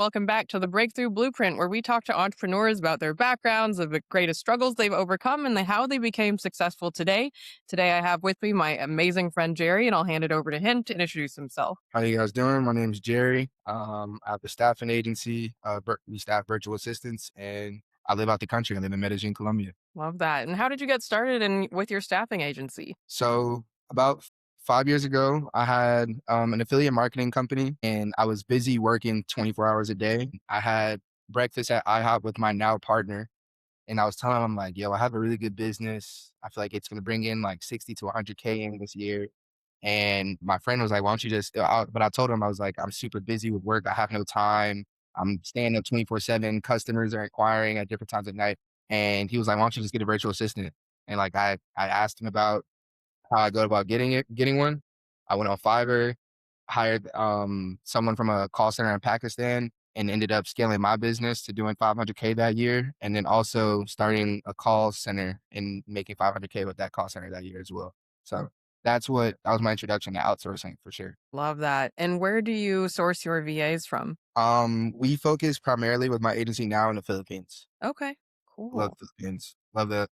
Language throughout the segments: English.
Welcome back to the Breakthrough Blueprint, where we talk to entrepreneurs about their backgrounds, the greatest struggles they've overcome, and how they became successful today. Today, I have with me my amazing friend Jerry, and I'll hand it over to him to introduce himself. How you guys doing? My name is Jerry. I have a staffing agency. We staff virtual assistants, and I live out the country. I live in Medellin, Colombia. Love that. And how did you get started with your staffing agency? So about 5 years ago, I had an affiliate marketing company, and I was busy working 24 hours a day. I had breakfast at IHOP with my now partner, and I was telling him like, "Yo, I have a really good business. I feel like it's going to bring in like 60 to 100K in this year." And my friend was like, "Why don't you just," but I told him, I was like, "I'm super busy with work. I have no time. I'm staying up 24/7. Customers are inquiring at different times at night." And he was like, "Why don't you just get a virtual assistant?" And like, I asked him about how I go about getting one. I went on Fiverr, hired, someone from a call center in Pakistan, and ended up scaling my business to doing 500K that year, and then also starting a call center and making 500K with that call center that year as well. So that was my introduction to outsourcing for sure. Love that. And where do you source your VAs from? We focus primarily with my agency now in the Philippines. Okay, Love cool. the Philippines. Love it.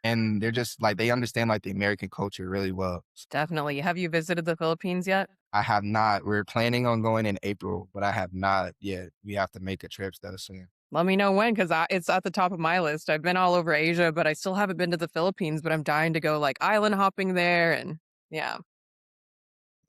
And they're just like they understand like the American culture really well. Definitely. Have you visited the Philippines yet? I have not. We're planning on going in April, but I have not yet. We have to make a trip though soon. Let me know when, because it's at the top of my list. I've been all over Asia, but I still haven't been to the Philippines, but I'm dying to go like island hopping there. And yeah,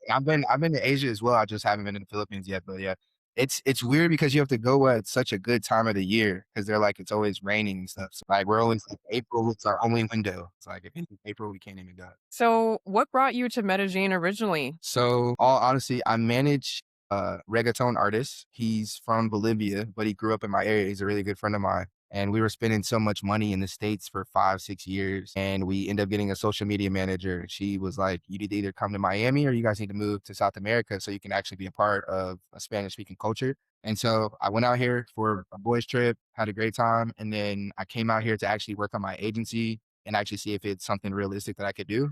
I've been to Asia as well. I just haven't been in the Philippines yet. But yeah, it's weird because you have to go at such a good time of the year because they're like it's always raining and stuff. So like we're always like April is our only window. It's like if it's April we can't even go. so what brought you to Medellin originally? So all honesty, I manage reggaeton artist. He's from Bolivia, but he grew up in my area. He's a really good friend of mine. And we were spending so much money in the States for 5, 6 years. And we ended up getting a social media manager. She was like, you need to either come to Miami or you guys need to move to South America so you can actually be a part of a Spanish speaking culture. And so I went out here for a boys trip, had a great time. And then I came out here to actually work on my agency and actually see if it's something realistic that I could do.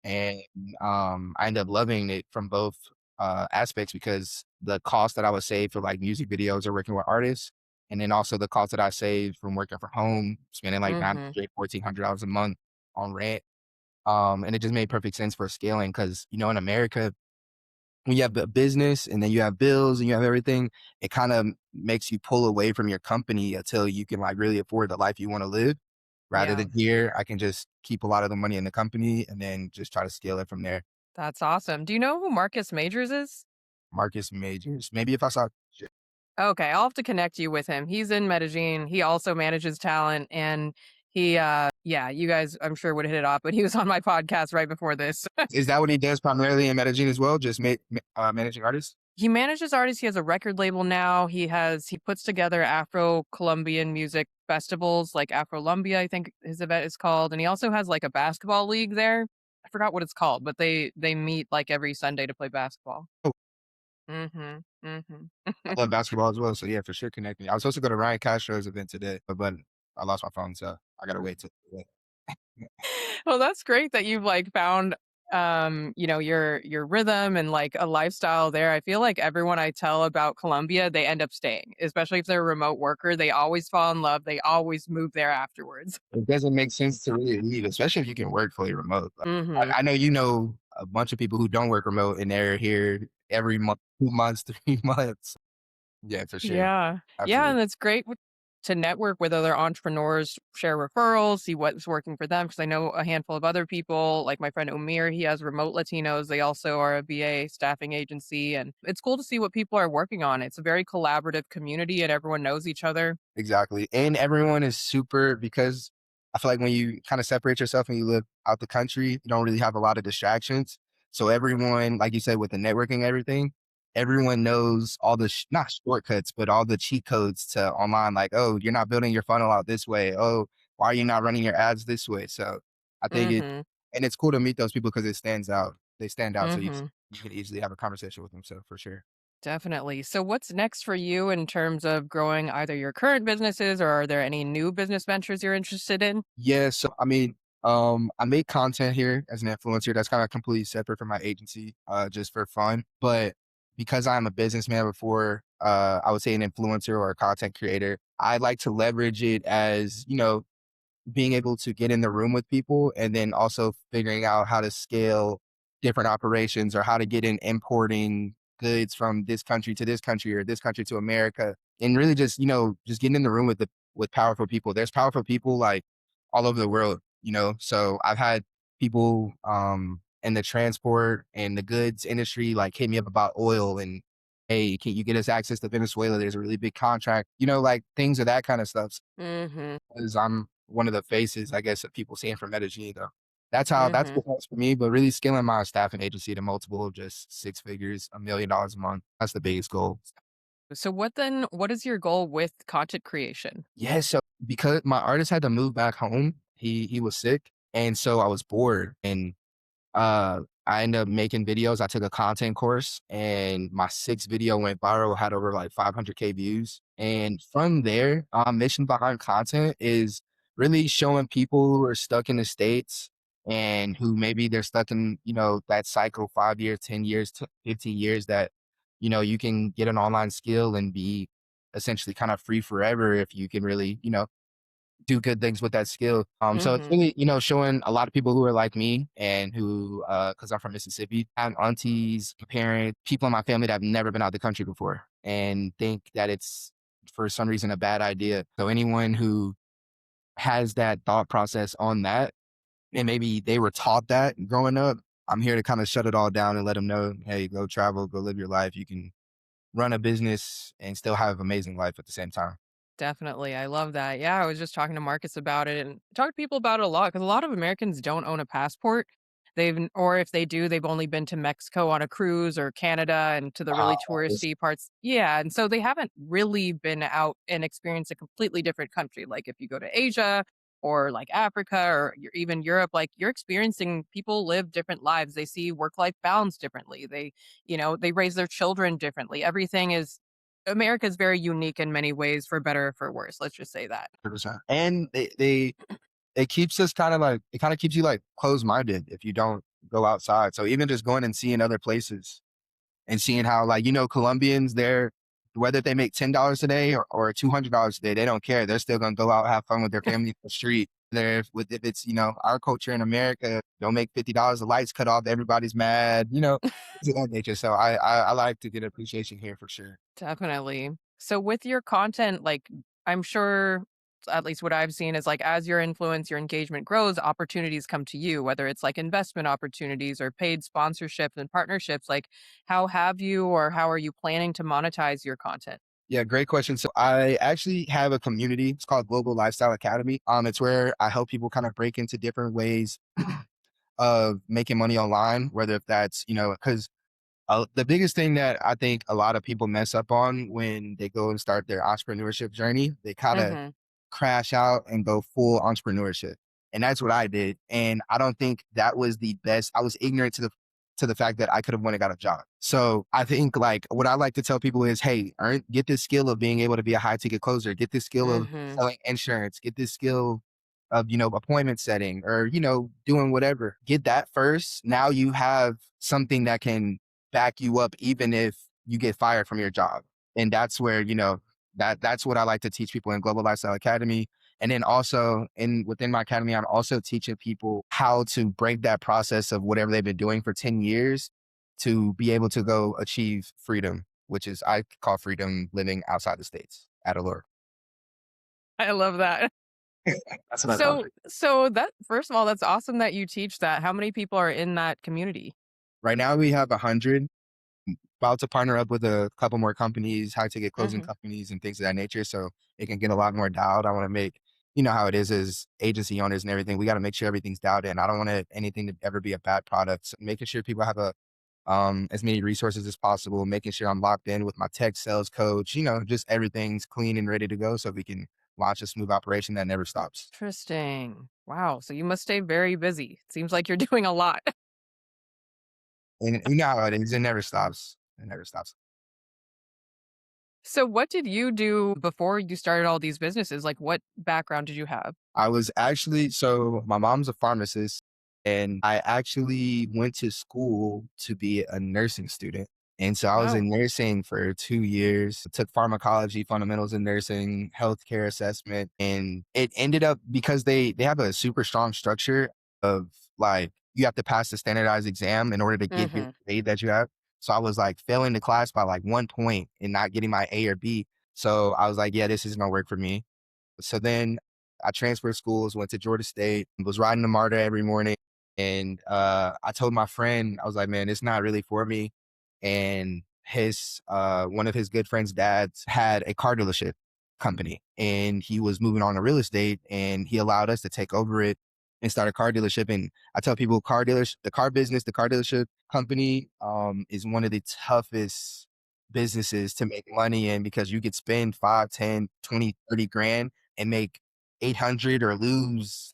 And, I ended up loving it from both, aspects because the cost that I would save for, like, music videos or working with artists, and then also the cost that I saved from working from home, spending, like, Hmm. 900, $1,400 a month on rent, and it just made perfect sense for scaling because in America, when you have a business and then you have bills and you have everything, it kinda makes you pull away from your company until you can, like, really afford the life you wanna live. Rather Yeah, than here, I can just keep a lot of the money in the company and then just try to scale it from there. that's awesome. Do you know who Marcus Majors is? Marcus Majors. Maybe if I saw Okay, I'll have to connect you with him. He's in Medellin. He also manages talent, and yeah, you guys, I'm sure would hit it off. But he was on my podcast right before this. is that what he does primarily in Medellin as well? Just managing artists? He manages artists. He has a record label now. He puts together Afro Colombian music festivals like Afrolumbia, I think his event is called. And he also has like a basketball league there. I forgot what it's called, but they meet like every Sunday to play basketball. Oh, Mhm. Mhm. I love basketball as well. So yeah, for sure connect me. I was supposed to go to Ryan Castro's event today, but I lost my phone, so I gotta wait till yeah. Well, that's great that you've like found your rhythm and like a lifestyle there. I feel like everyone I tell about Colombia, they end up staying, especially if they're a remote worker. They always fall in love. They always move there afterwards. It doesn't make sense to really leave, especially if you can work fully remote. Like, Mhm. I know you know a bunch of people who don't work remote and they're here every month, 2 months, 3 months. Yeah, for sure. Yeah. Yeah, Absolutely. and it's great to network with other entrepreneurs, share referrals, see what's working for them. Because I know a handful of other people, like my friend Umir, he has Remote Latinos. They also are a VA staffing agency, and it's cool to see what people are working on. It's a very collaborative community, and everyone knows each other. Exactly. And everyone is super because I feel like when you kind of separate yourself and you live out the country, you don't really have a lot of distractions. So everyone, like you said, with the networking and everything, everyone knows all the not shortcuts, but all the cheat codes to online. Like, oh, you're not building your funnel out this way. Oh, why are you not running your ads this way? So I think Mhm. and it's cool to meet those people because it stands out. They stand out, so Mhm. you can easily have a conversation with them. So for sure. Definitely. So what's next for you in terms of growing either your current businesses, or are there any new business ventures you're interested in? Yeah, so I mean, I make content here as an influencer that's kind of completely separate from my agency, just for fun. But because I'm a businessman before, I would say an influencer or a content creator, I like to leverage it as, being able to get in the room with people and then also figuring out how to scale different operations or how to get in importing goods from this country to this country or this country to America. And really just, just getting in the room with powerful people. There's powerful people like all over the world, So I've had people in the transport and the goods industry like hit me up about oil and hey, can you get us access to Venezuela? There's a really big contract, like things of that kind of stuff. Mhm. 'Cause I'm one of the faces, I guess, that people seeing from Medellin, though. That's Mhm. what works for me, but really scaling my staffing agency to multiple just 6 figures, $1,000,000 a month. That's the biggest goal. So what is your goal with content creation? Yeah, so because my artist had to move back home, he was sick, and so I was bored, and I ended up making videos. I took a content course and my sixth video went viral, had over like 500K views. And from there, mission behind content is really showing people who are stuck in the States and who maybe they're stuck in, that cycle 5 years, 10 years, 15 years that, you can get an online skill and be essentially kind of free forever if you can really, do good things with that skill. So it's Mhm. really, showing a lot of people who are like me and who, because I'm from Mississippi, have aunties, parents, people in my family that have never been out the country before and think that it's for some reason a bad idea. So anyone who has that thought process on that, and maybe they were taught that growing up, I'm here to kind of shut it all down and let them know, hey, go travel, go live your life. You can run a business and still have amazing life at the same time. Definitely, I love that. Yeah, I was just talking to Marcus about it and talk to people about it a lot because a lot of Americans don't own a passport. Or if they do, they've only been to Mexico on a cruise or Canada and to the really It's touristy parts. Yeah, and so they haven't really been out and experienced a completely different country. Like if you go to Asia or like Africa or even Europe, like you're experiencing people live different lives. They see work-life balance differently. They raise their children differently. Everything is America is very unique in many ways, for better or for worse. Let's just say that. 100%. And it keeps us kind of like it kind of keeps you like closed minded if you don't go outside. So even just going and seeing other places and seeing how like Colombians they're whether they make $10 a day or $200 a day, they don't care. They're still gonna go out have fun with their family in the street. If it's our culture in America, don't make $50, the lights cut off, everybody's mad, things of that nature. So I like to get appreciation here for sure. Definitely. So with your content, like I'm sure at least what I've seen is like as your influence, your engagement grows, opportunities come to you, whether it's like investment opportunities or paid sponsorships and partnerships. Like how have you or how are you planning to monetize your content? Yeah, great question. So I actually have a community. It's called Global Lifestyle Academy. It's where I help people kind of break into different ways of making money online, whether if that's, because the biggest thing that I think a lot of people mess up on when they go and start their entrepreneurship journey, they kind of Mhm. crash out and go full entrepreneurship. And that's what I did. And I don't think that was the best. I was ignorant to the fact that I could have went and got a job. So I think like what I like to tell people is, hey, get this skill of being able to be a high ticket closer, get this skill of Mhm. selling insurance, get this skill of, appointment setting or, doing whatever. Get that first. Now you have something that can back you up even if you get fired from your job. And that's where, that's what I like to teach people in Global Lifestyle Academy. And then also within my academy, I'm also teaching people how to break that process of whatever they've been doing for 10 years to be able to go achieve freedom, which is I call freedom living outside the States at Allure. I love that. That's what I call So it. so that first of all, that's awesome that you teach that. How many people are in that community? Right now we have 100, about to partner up with a couple more companies, high ticket closing Mhm. companies and things of that nature. So it can get a lot more dialed. I want to make, how it is as agency owners and everything. We got to make sure everything's dialed in. I don't want anything to ever be a bad product. So making sure people have as many resources as possible, making sure I'm locked in with my tech sales coach, just everything's clean and ready to go so we can launch a smooth operation that never stops. Interesting. Wow, so you must stay very busy. Seems like you're doing a lot. And you know how it is. It never stops. It never stops. So what did you do before you started all these businesses? Like what background did you have? I was actually, so my mom's a pharmacist and I actually went to school to be a nursing student. And so I was Wow. in nursing for 2 years, took pharmacology, fundamentals in nursing, healthcare assessment, and it ended up because they have a super strong structure of, like, you have to pass the standardized exam in order to get your Mhm. grade that you have. So I was, like, failing the class by, like, 1 point and not getting my A or B. So I was like, "Yeah, this isn't gonna work for me." So then I transferred schools, went to Georgia State, was riding the MARTA every morning. And I told my friend, I was like, man, it's not really for me. And his one of his good friends' dads had a car dealership company and he was moving on to real estate and he allowed us to take over it and start a car dealership. And I tell people car dealers, the car business, the car dealership company is one of the toughest businesses to make money in because you could spend 5, 10, 20, 30 grand and make 800 or lose,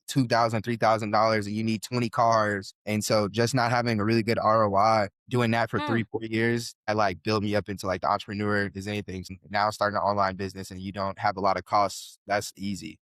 2,000, $3,000 and you need 20 cars. And so just not having a really good ROI, doing that for Hmm. 3, 4 years, I like build me up into like the entrepreneur, if there's anything. Now starting an online business and you don't have a lot of costs, that's easy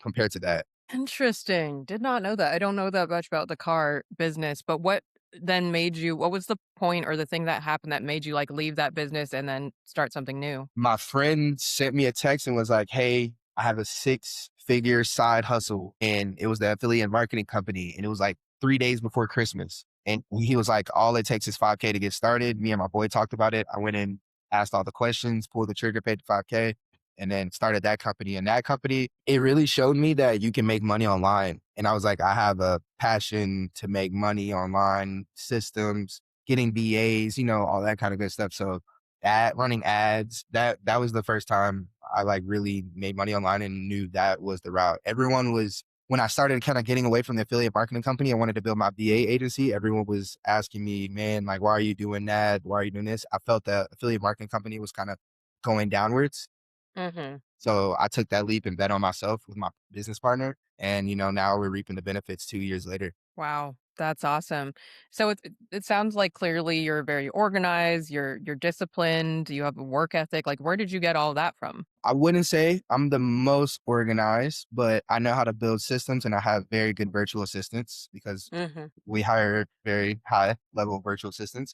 compared to that. Interesting. Did not know that. I don't know that much about the car business, but what then made you what was the point or the thing that happened that made you, like, leave that business and then start something new? My friend sent me a text and was like, hey, I have a 6-figure side hustle. And it was the affiliate marketing company. And it was like 3 days before Christmas. And he was like, all it takes is 5K to get started. Me and my boy talked about it. I went in, asked all the questions, pulled the trigger, paid the 5K, and then started that company. And that company, it really showed me that you can make money online. And I was like, I have a passion to make money online, systems, getting BAs, all that kind of good stuff. So running ads, that was the first time I like really made money online and knew that was the route. Everyone was when I started kind of getting away from the affiliate marketing company, I wanted to build my VA agency. Everyone was asking me, man, like, why are you doing that? Why are you doing this? I felt the affiliate marketing company was kind of going downwards. Mhm. So I took that leap and bet on myself with my business partner. And, now we're reaping the benefits 2 years later. Wow, that's awesome. So it sounds like clearly you're very organized, you're disciplined, you have a work ethic. Like, where did you get all that from? I wouldn't say I'm the most organized, but I know how to build systems and I have very good virtual assistants because Mhm. we hire very high level virtual assistants.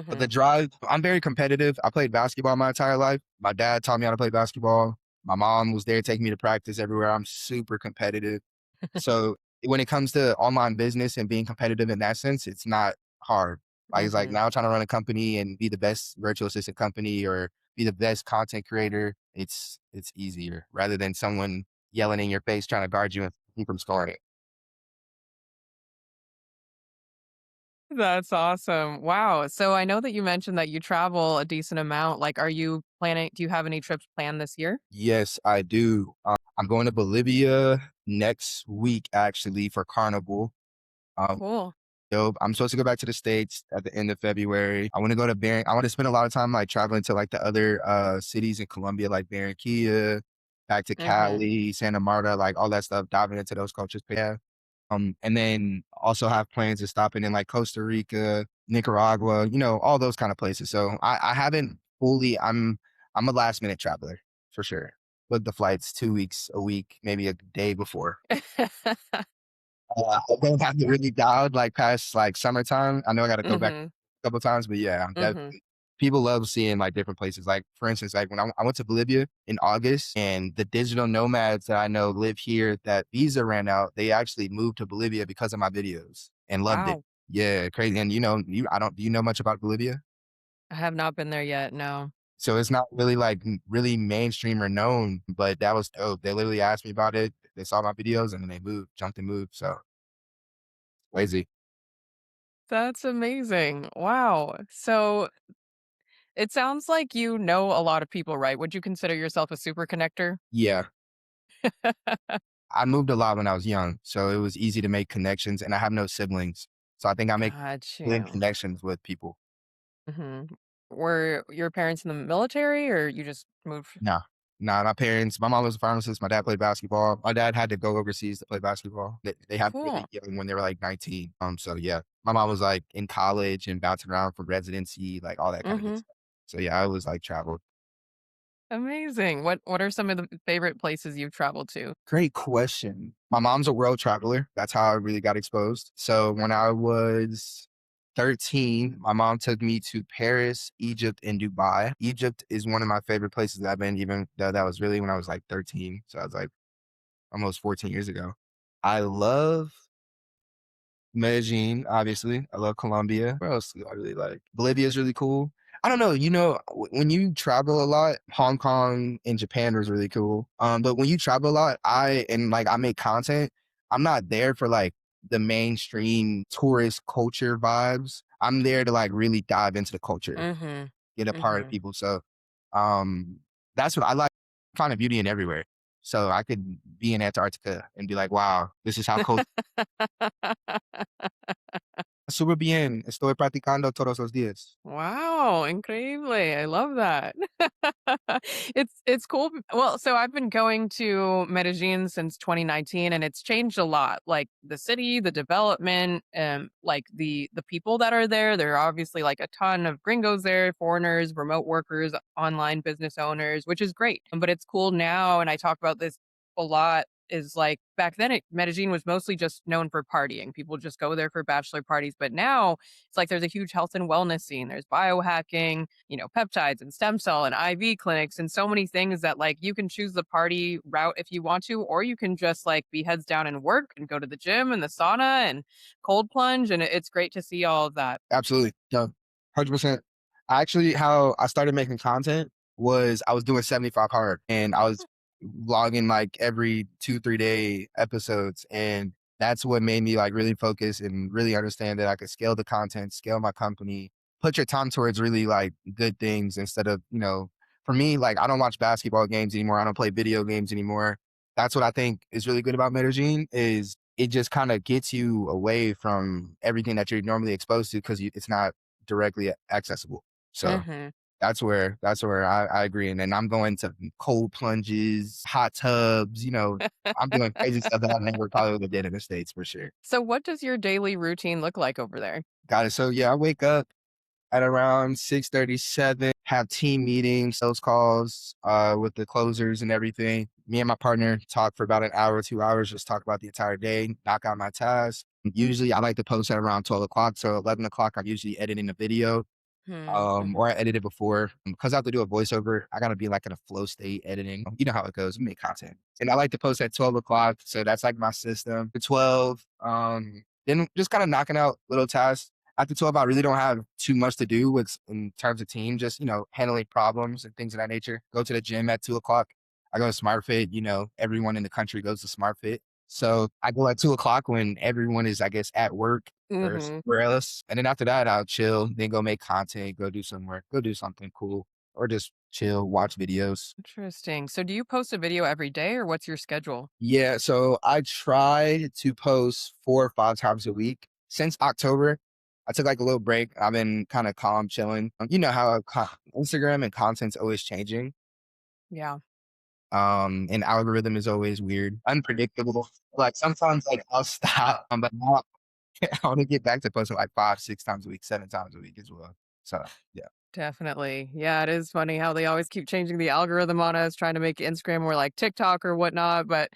But the Mhm. drive, I'm very competitive. I played basketball my entire life. My dad taught me how to play basketball. My mom was there taking me to practice everywhere. I'm super competitive. So when it comes to online business and being competitive in that sense, it's not hard. Like it's like Mhm. now trying to run a company and be the best virtual assistant company or be the best content creator. It's easier rather than someone yelling in your face trying to guard you and keep from scoring. That's awesome. Wow. So I know that you mentioned that you travel a decent amount. Like, do you have any trips planned this year? Yes, I do. I'm going to Bolivia next week actually for Carnival. Um, Cool. Dope. I'm supposed to go back to the States at the end of February. I want to go to I want to spend a lot of time like traveling to like the other cities in Colombia, like Barranquilla, back to Mhm. Cali, Santa Marta, like all that stuff, diving into those cultures. But yeah. And then also have plans of stopping in like Costa Rica, Nicaragua, all those kind of places. So I haven't fully I'm a last minute traveler for sure. Book the flights 2 weeks, a week, maybe a day before. I don't have it really dialed like past like summertime. I know I got to go back Mhm. a couple times, but yeah, I'm Mhm. definitely people love seeing like different places. Like for instance, like when I went to Bolivia in August, and the digital nomads that I know live here that visa ran out, they actually moved to Bolivia because of my videos and loved it. Wow. Yeah, crazy. And you I don't do you know much about Bolivia? I have not been there yet. No. So it's not really like really mainstream or known, but that was dope. They literally asked me about it. They saw my videos and then they moved, jumped and moved. So crazy. That's amazing. Wow. So it sounds like you know a lot of people, right? Would you consider yourself a super connector? Yeah. I moved a lot when I was young, so it was easy to make connections, and I have no siblings. So I think I make Got good you. connections with people. Mhm. Were your parents in the military or you just moved? Nah. Nah, my mom was a pharmacist, my dad played basketball. My dad had to go overseas to play basketball. They had me Cool. really young when they were like 19. So yeah. My mom was like in college and bouncing around for residency, like all that kind of good Mhm. stuff. So yeah, I was like traveled. Amazing. What are some of the favorite places you've traveled to? Great question. My mom's a world traveler. That's how I really got exposed. So when I was 13, my mom took me to Paris, Egypt, and Dubai. Egypt is one of my favorite places that I've been, even though that was really when I was like 13. So I was like almost 14 years ago. I love Medellin, obviously. I love Colombia. Where else do I really like? Bolivia is really cool. I don't know, when you travel a lot, Hong Kong and Japan was really cool. But when you travel a lot, I make content, I'm not there for like the mainstream tourist culture vibes. I'm there to like really dive into the culture, Mhm. get a part of Mhm. people. So um that's what I like, finding beauty in everywhere. So I could be in Antarctica and be like, wow, this is how cold. Súper bien, estoy practicando todos los días. Wow, increíble. I love that. It's cool. Well, so I've been going to Medellin since 2019 and it's changed a lot. Like the city, the development, like the people that are there. There are obviously like a ton of gringos there, foreigners, remote workers, online business owners, which is great. But it's cool now and I talk about this a lot is like back then Medellin was mostly just known for partying. People just go there for bachelor parties, but now it's like there's a huge health and wellness scene. There's biohacking, peptides and stem cell and IV clinics and so many things that like you can choose the party route if you want to, or you can just like be heads down and work and go to the gym and the sauna and cold plunge. And it's great to see all of that. Absolutely. No, 100%. Actually, how I started making content was I was doing 75 hard and I was vlogging like every 2, 3 day episodes. And that's what made me like really focus and really understand that I could scale the content, scale my company, put your time towards really like good things instead of, for me, like I don't watch basketball games anymore. I don't play video games anymore. That's what I think is really good about Medellin is it just kind of gets you away from everything that you're normally exposed to because it's not directly accessible. So Hmm. that's where I agree. And then I'm going to cold plunges, hot tubs, I'm doing crazy stuff that I never probably would have did in the States for sure. So, what does your daily routine look like over there? Got it. So yeah, I wake up at around 6:37, have team meetings, sales calls with the closers and everything. Me and my partner talk for about an hour, 2 hours, just talk about the entire day, knock out my tasks. Usually I like to post at around 12 o'clock. So 11 o'clock, I'm usually editing a video, or I Mm-hmm. edited before. Because I have to do a voiceover, I got to be like in a flow state editing. You know how it goes. We make content. And I like to post at 12 o'clock. So that's like my system. At 12, then just kind of knocking out little tasks. After 12, I really don't have too much to do with in terms of team, just, handling problems and things of that nature. Go to the gym at 2 o'clock. I go to SmartFit, everyone in the country goes to SmartFit. So I go at 2 o'clock when everyone is, I guess, at work or Mm-hmm. somewhere else. And then after that, I'll chill, then go make content, go do some work, go do something cool, or just chill, watch videos. Interesting. So, do you post a video every day, or what's your schedule? Yeah, so I try to post 4 or 5 times a week. Since October, I took like a little break. I've been kind of calm, chilling. You know how Instagram and content's always changing. Yeah. And algorithm is always weird, unpredictable. Like sometimes like I'll stop, but now I want to get back to posting like 5, 6 times a week, 7 times a week as well. So yeah. Definitely. Yeah, it is funny how they always keep changing the algorithm on us, trying to make Instagram more like TikTok or whatnot. But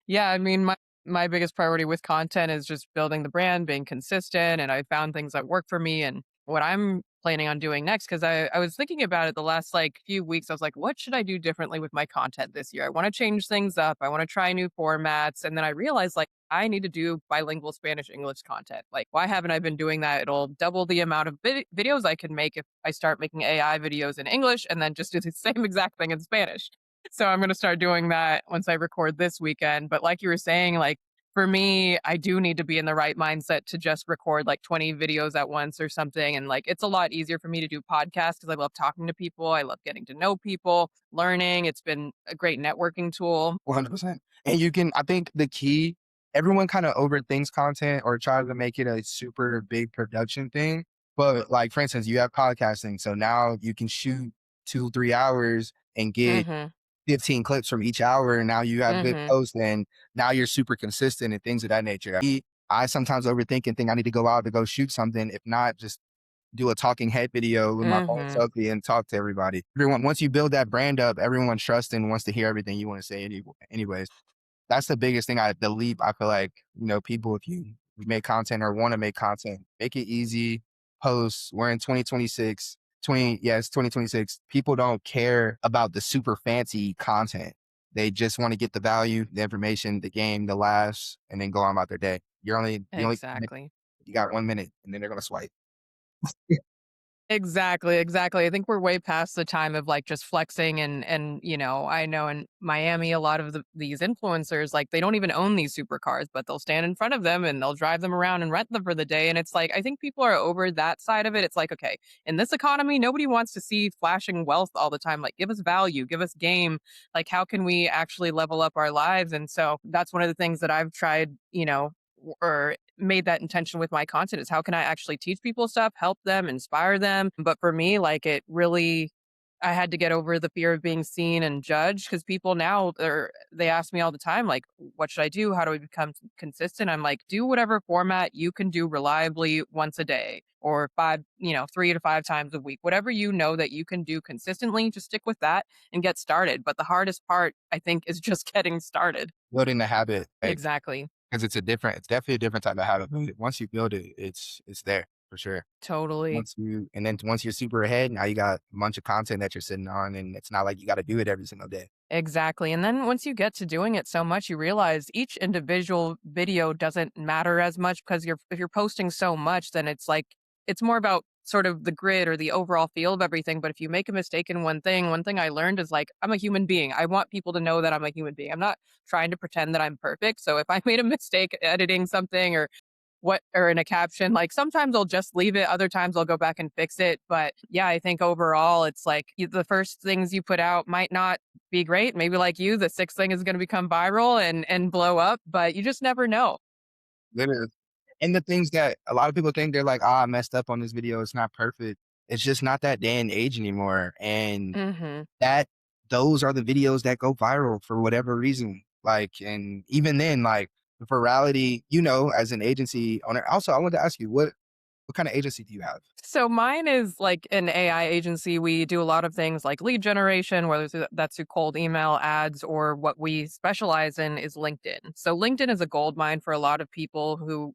yeah, I mean, my biggest priority with content is just building the brand, being consistent, and I found things that work for me. And what I'm planning on doing next, because I was thinking about it the last like few weeks. I was like, what should I do differently with my content this year? I want to change things up. I want to try new formats. And then I realized like I need to do bilingual Spanish English content. Like, why haven't I been doing that? It'll double the amount of videos I can make if I start making AI videos in English and then just do the same exact thing in Spanish. So I'm going to start doing that once I record this weekend. But like you were saying, like for me, I do need to be in the right mindset to just record like 20 videos at once or something. And like it's a lot easier for me to do podcasts because I love talking to people. I love getting to know people, learning. It's been a great networking tool. 100%. And I think the key, everyone kind of overthinks content or tries to make it a super big production thing. But like, for instance, you have podcasting. So now you can shoot 2, 3 hours and get Mm-hmm. 15 clips from each hour. And now you have good Mm-hmm. posts and now you're super consistent and things of that nature. I sometimes overthink and think I need to go out to go shoot something. If not, just do a talking head video with my phone Mm-hmm. selfie and talk to everybody. Once you build that brand up, everyone trusts and wants to hear everything you want to say anyways. That's the biggest thing the leap I feel like, people, if you make content or want to make content, make it easy. posts. We're in 2026, 20, yes, 2026. People don't care about the super fancy content. They just want to get the value, the information, the game, the laughs, and then go on about their day. You only, Exactly. you got 1 minute and then they're going to swipe. Exactly, exactly. I think we're way past the time of like just flexing and I know in Miami a lot of these influencers like they don't even own these supercars, but they'll stand in front of them and they'll drive them around and rent them for the day. And it's like I think people are over that side of it. It's like, okay, in this economy, nobody wants to see flashing wealth all the time. Like give us value, give us game. Like how can we actually level up our lives? And so that's one of the things that I've tried, or made that intention with my content is how can I actually teach people stuff, help them, inspire them. But for me, like it really I had to get over the fear of being seen and judged because people now they ask me all the time, like, what should I do? How do I become consistent? I'm like, do whatever format you can do reliably once a day or 3 to 5 times a week. Whatever you know that you can do consistently, just stick with that and get started. But the hardest part, I think, is just getting started. Building the habit, like, Exactly. because it's definitely a different type of habit. But once you build it, it's there for sure. Totally. Once you're super ahead, now you got a bunch of content that you're sitting on, and it's not like you got to do it every single day. Exactly, and then once you get to doing it so much, you realize each individual video doesn't matter as much because if you're posting so much, then it's like it's more about sort of the grid or the overall feel of everything, but if you make a mistake in one thing I learned is, like, I'm a human being. I want people to know that I'm a human being. I'm not trying to pretend that I'm perfect, so if I made a mistake editing something or in a caption, like, sometimes I'll just leave it, other times I'll go back and fix it, but, yeah, I think overall, it's like, the first things you put out might not be great, maybe like you, the 6th thing is gonna become viral and blow up, but you just never know. Literally. And the things that a lot of people think they're like, "Ah, I messed up on this video. It's not perfect." It's just not that day and age anymore. And Mhm. that those are the videos that go viral for whatever reason. Like, and even then, like the virality, as an agency owner. Also, I wanted to ask you, what kind of agency do you have? So mine is like an AI agency. We do a lot of things like lead generation, whether that's through cold email ads or what we specialize in is LinkedIn. So LinkedIn is a gold mine for a lot of people who,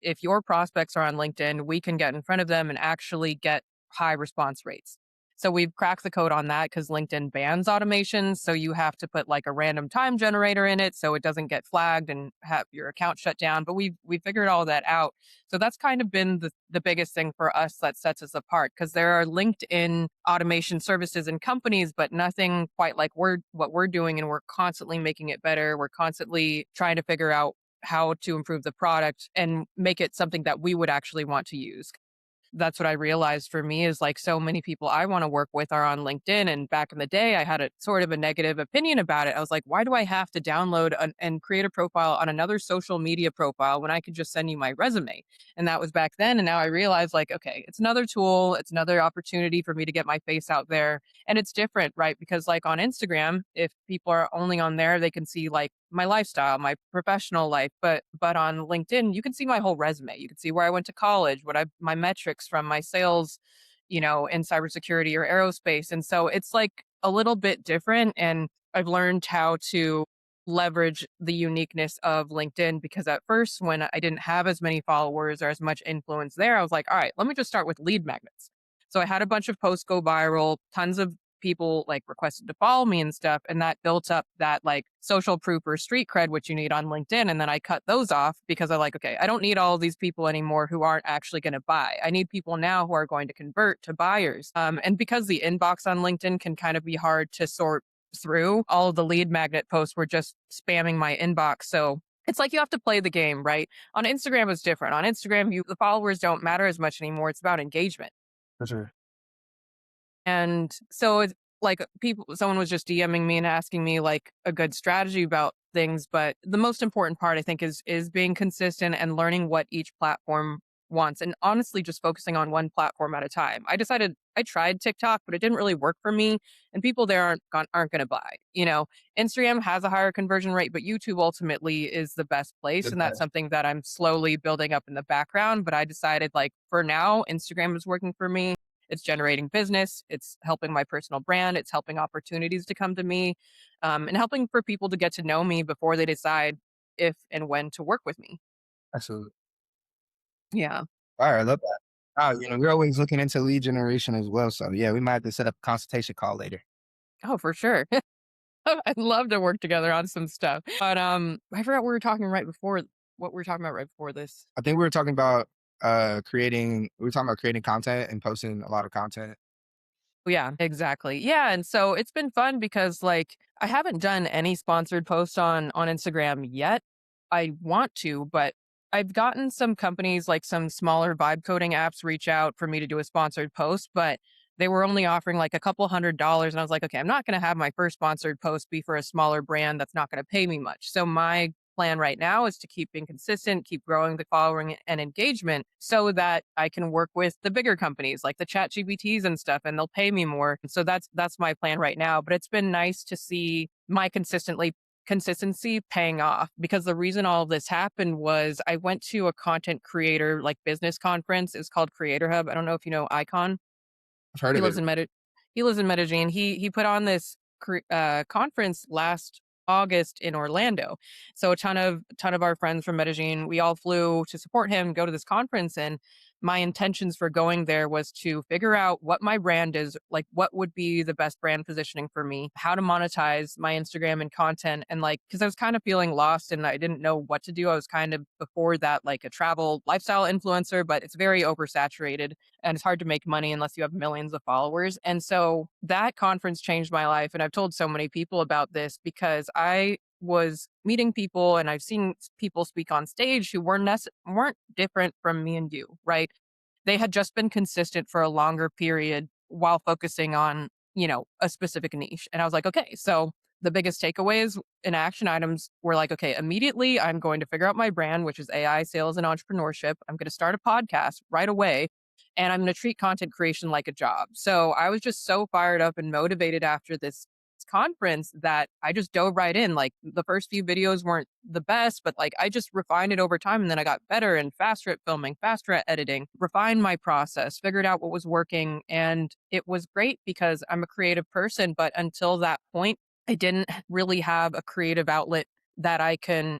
if your prospects are on LinkedIn, we can get in front of them and actually get high response rates. So we've cracked the code on that because LinkedIn bans automations. So you have to put like a random time generator in it so it doesn't get flagged and have your account shut down. But we figured all that out, so that's kind of been the biggest thing for us that sets us apart because there are LinkedIn automation services and companies, but nothing quite like what we're doing. And we're constantly making it better. We're constantly trying to figure out how to improve the product and make it something that we would actually want to use. That's what I realized for me is like so many people I want to work with are on LinkedIn. And back in the day, I had a sort of a negative opinion about it. I was like, why do I have to download and create a profile on another social media profile when I could just send you my resume? And that was back then. And now I realize, like, okay, it's another tool, it's another opportunity for me to get my face out there. And it's different, right? Because, like, on Instagram, if people are only on there, they can see like my lifestyle, my professional life, but on LinkedIn, you can see my whole resume. You can see where I went to college, what I my metrics from my sales, in cybersecurity or aerospace. And so it's like a little bit different and I've learned how to leverage the uniqueness of LinkedIn because at first when I didn't have as many followers or as much influence there, I was like, all right, let me just start with lead magnets. So I had a bunch of posts go viral, tons of people like requested to follow me and stuff. And that built up that like social proof or street cred, which you need on LinkedIn. And then I cut those off because I like, okay, I don't need all these people anymore who aren't actually going to buy. I need people now who are going to convert to buyers. And because the inbox on LinkedIn can kind of be hard to sort through, all of the lead magnet posts were just spamming my inbox. So it's like you have to play the game, right? On Instagram, it's different. On Instagram, the followers don't matter as much anymore. It's about engagement. For sure. And so it's like someone was just DMing me and asking me like a good strategy about things, but the most important part I think is being consistent and learning what each platform wants and honestly just focusing on one platform at a time. I tried TikTok, but it didn't really work for me and people there aren't going to buy. Instagram has a higher conversion rate, but YouTube ultimately is the best place The and that's best. something that I'm slowly building up in the background, but I decided like for now Instagram is working for me. It's generating business. It's helping my personal brand. It's helping opportunities to come to me, and helping for people to get to know me before they decide if and when to work with me. Absolutely. Yeah. All right, I love that. we're always looking into lead generation as well. So yeah, we might have to set up a consultation call later. Oh, for sure. I'd love to work together on some stuff. But I forgot what we were talking about right before this. I think we were talking about we were talking about creating content and posting a lot of content. Yeah, exactly. Yeah, and so it's been fun because like I haven't done any sponsored posts on Instagram yet. I want to, but I've gotten some companies like some smaller vibe coding apps reach out for me to do a sponsored post, but they were only offering like a couple $100 and I was like, okay, I'm not going to have my first sponsored post be for a smaller brand that's not going to pay me much. So my plan right now is to keep being consistent, keep growing the following and engagement so that I can work with the bigger companies like the chat GPTs and stuff and they'll pay me more. So that's my plan right now. But it's been nice to see my consistency paying off because the reason all of this happened was I went to a content creator like business conference. It's called Creator Hub. I don't know if you know Icon. I've heard He of lives it. in he lives in Medellin. He put on this conference last August in Orlando. So a ton of our friends from Medellin, we all flew to support him, go to this conference, and my intentions for going there was to figure out what my brand is, like what would be the best brand positioning for me, how to monetize my Instagram and content, and like because I was kind of feeling lost and I didn't know what to do. I was kind of before that like a travel lifestyle influencer, but it's very oversaturated and it's hard to make money unless you have millions of followers. And so that conference changed my life. And I've told so many people about this because I was meeting people and I've seen people speak on stage who weren't different from me and you, right? They had just been consistent for a longer period while focusing on, a specific niche. And I was like, okay, so the biggest takeaways and action items were like, okay, immediately I'm going to figure out my brand, which is AI sales and entrepreneurship. I'm going to start a podcast right away and I'm going to treat content creation like a job. So I was just so fired up and motivated after this conference that I just dove right in. Like the first few videos weren't the best, but like I just refined it over time and then I got better and faster at filming, faster at editing, refined my process, figured out what was working. And it was great because I'm a creative person, but until that point, I didn't really have a creative outlet that I could,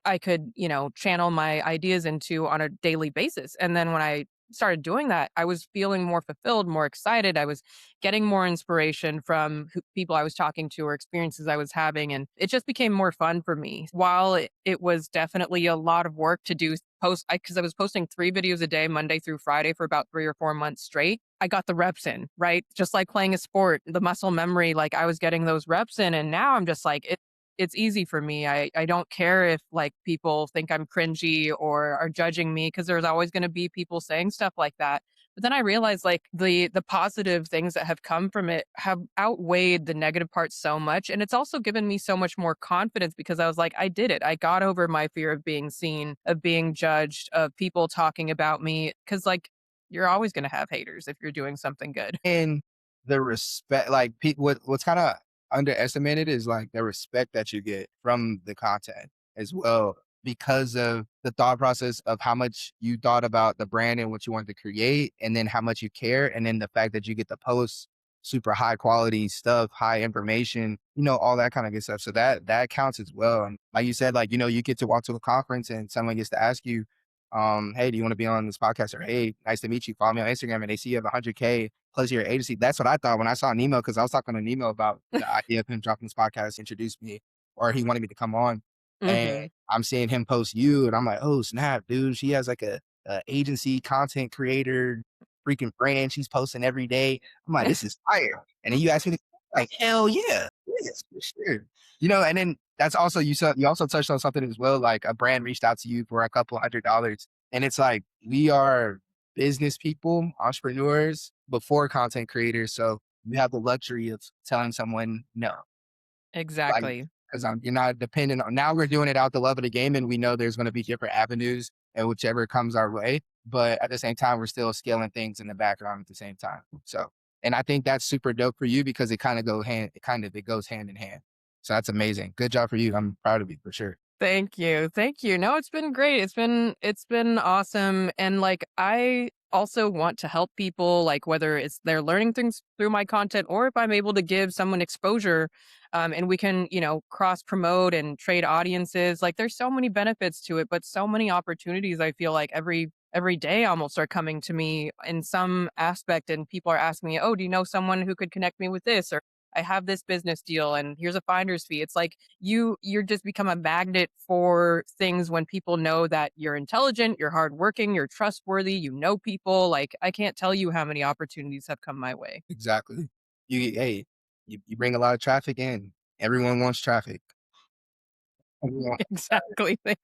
channel my ideas into on a daily basis. And then when I started doing that, I was feeling more fulfilled, more excited. I was getting more inspiration from people I was talking to or experiences I was having. And it just became more fun for me. While it was definitely a lot of work to do because I was posting 3 videos a day, Monday through Friday for about 3 or 4 months straight. I got the reps in, right? Just like playing a sport, the muscle memory, like I was getting those reps in. And now I'm just like, it's easy for me. I don't care if like people think I'm cringy or are judging me because there's always going to be people saying stuff like that. But then I realized like the positive things that have come from it have outweighed the negative parts so much. And it's also given me so much more confidence because I was like, I did it. I got over my fear of being seen, of being judged, of people talking about me. Cause like you're always gonna have haters if you're doing something good. And the respect, like what's kind of underestimated is like the respect that you get from the content as well, because of the thought process of how much you thought about the brand and what you wanted to create, and then how much you care, and then the fact that you get to post super high quality stuff, high information, all that kind of good stuff. So that counts as well. And like you said, like you get to walk to a conference and someone gets to ask you, hey, do you want to be on this podcast? Or hey, nice to meet you. Follow me on Instagram, and they see you have 100K plus your agency. That's what I thought when I saw Nemo, because I was talking to Nemo about the idea of him dropping this podcast, introduced me, or he wanted me to come on. And Hmm. I'm seeing him post you, and I'm like, oh snap, dude. She has like a agency content creator freaking brand. She's posting every day. I'm like, this is fire. And then you ask me, like, hell yeah, yes, for sure. And then that's also you also touched on something as well, like a brand reached out to you for a couple $100. And it's like we are business people, entrepreneurs before content creators. So you have the luxury of telling someone no. Like, Exactly. because you're not dependent on, now we're doing it out the love of the game and we know there's going to be different avenues and whichever comes our way. But at the same time, we're still scaling things in the background at the same time. So, and I think that's super dope for you because it goes hand in hand. So that's amazing. Good job for you. I'm proud of you for sure. Thank you. Thank you. No, it's been great. It's been awesome. And like I also want to help people, like whether it's they're learning things through my content or if I'm able to give someone exposure and we can, cross promote and trade audiences. Like there's so many benefits to it, but so many opportunities I feel like every every day almost are coming to me in some aspect, and people are asking me, "Oh, do you know someone who could connect me with this?" Or I have this business deal and here's a finder's fee. It's like you're just become a magnet for things when people know that you're intelligent, you're hardworking, you're trustworthy, you know people. Like I can't tell you how many opportunities have come my way. Exactly. Hey, you bring a lot of traffic in. Everyone wants traffic. Everyone, Exactly. They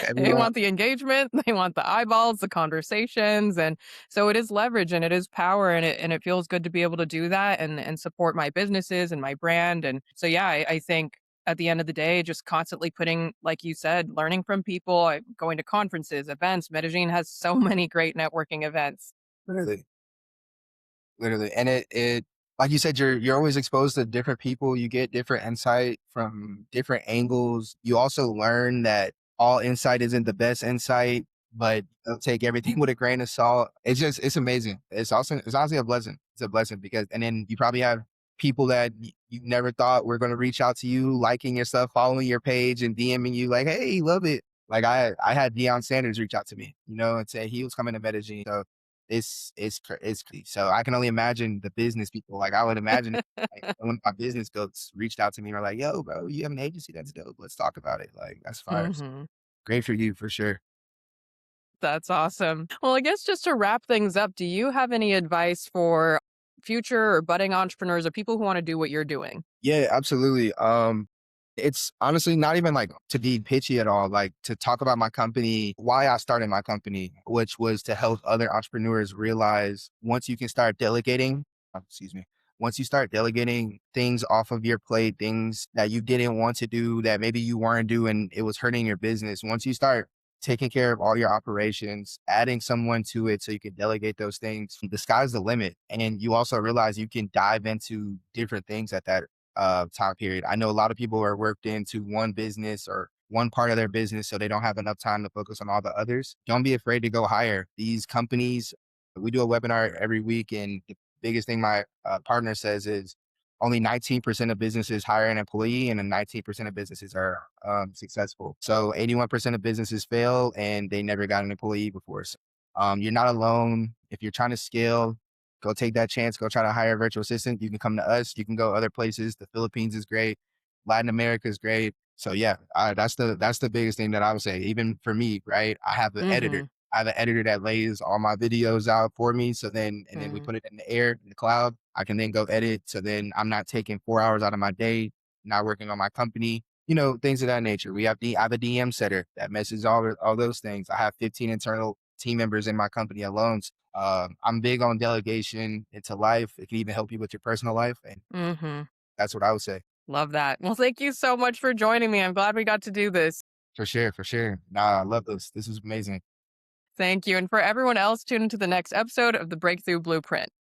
everyone. want the engagement, they want the eyeballs, the conversations, and so it is leverage and it is power, and it feels good to be able to do that and support my businesses and my brand. And so yeah, I think at the end of the day, just constantly putting, like you said, learning from people, going to conferences, events. Medellin has so many great networking events. Literally, literally, and it like you said, you're always exposed to different people. You get different insight from different angles. You also learn that all insight isn't the best insight, but take everything with a grain of salt. It's amazing. It's honestly a blessing. It's a blessing because, and then you probably have people that you never thought were going to reach out to you, liking your stuff, following your page, and DMing you like, "Hey, love it." Like I had Deion Sanders reach out to me, and say he was coming to Medellin. So it's crazy. So I can only imagine the business people. Like I would imagine if, like, one of my business folks reached out to me and were like, "Yo, bro, you have an agency? That's dope. Let's talk about it." Like that's fire. So, Mhm. great for you for sure. That's awesome. Well, I guess just to wrap things up, do you have any advice for future or budding entrepreneurs or people who want to do what you're doing? Yeah, absolutely. It's honestly not even like to be pitchy at all, like to talk about my company, why I started my company, which was to help other entrepreneurs realize once you can start delegating, excuse me, once you start delegating things off of your plate, things that you didn't want to do, that maybe you weren't doing, it was hurting your business. Once you start taking care of all your operations, adding someone to it so you can delegate those things, the sky's the limit. And you also realize you can dive into different things at that time period. I know a lot of people are worked into one business or one part of their business, so they don't have enough time to focus on all the others. Don't be afraid to go higher. These companies, we do a webinar every week, and the biggest thing my partner says is only 19% of businesses hire an employee, and then 19% of businesses are successful. So 81% of businesses fail, and they never got an employee before. So, you're not alone. If you're trying to scale, go take that chance. Go try to hire a virtual assistant. You can come to us. You can go other places. The Philippines is great. Latin America is great. So yeah, that's the biggest thing that I would say. Even for me, right? I have an editor. Mhm. I have an editor that lays all my videos out for me. So then, and then we Mhm. put it in the air, in the cloud. I can then go edit. So then I'm not taking 4 hours out of my day, not working on my company, things of that nature. I have a DM setter that messes all those things. I have 15 internal team members in my company alone. I'm big on delegation into life. It can even help you with your personal life. And Mhm. that's what I would say. Love that. Well, thank you so much for joining me. I'm glad we got to do this. For sure. For sure. Nah, I love this. This was amazing. Thank you. And for everyone else, tune into the next episode of the Breakthrough Blueprint.